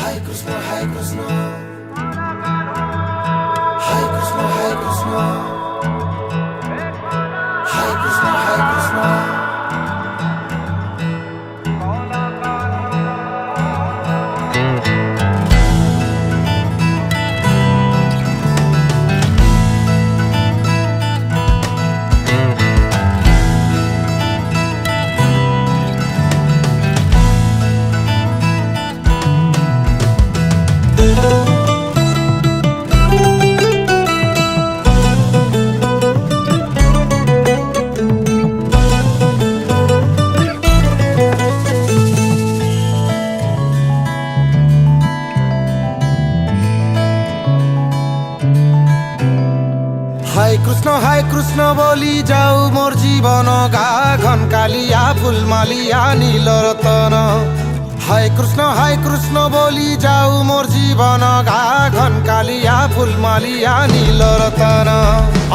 Hare Krishna, Hare Krishna, Hare Krishna, Hare Krishna, Hare Krishna, Hare Krishna. হায় কৃষ্ণ বলি যাও মোর জীবন গা ঘন কালিয়া ফুল মালিয়া নীল রতন। হায় কৃষ্ণ বলি যাও মোর জীবন গা ঘন কালিয়া ফুল মালিয়া নীল রতন।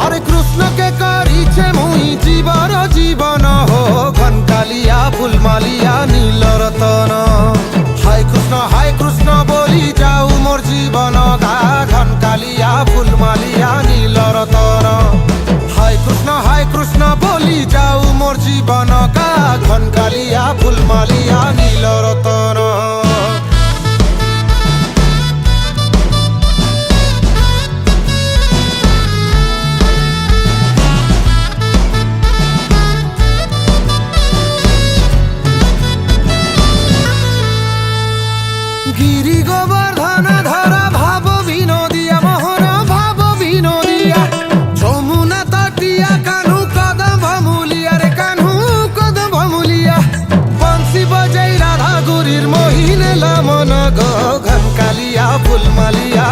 আরে কৃষ্ণকে করিছে মুই জীবন জীবন হো ঘন কালিয়া ফুল মালিয়া নীল রতন। হায় কৃষ্ণ বলি যাও মোর জীবন গা ঘন কালিয়া ফুল মালিয়া নীল রতন। হায় কৃষ্ণ বলি যাও মোর জীবন গা ঘন কালিয়া ফুল মালিয়া নীল রতন। গিরি গোবর্ধন ধরা ভাব বিনোদিয়া মোহন ভাব বিনোদিয়া যমুনা তটিয়া কানু কদম ভমুলিয়া রে কানু কদম ভমুলিয়া বংশী বজাই রাধা গুরির মোহিনে লামন গো ঘন কালিয়া ফুল মালিয়া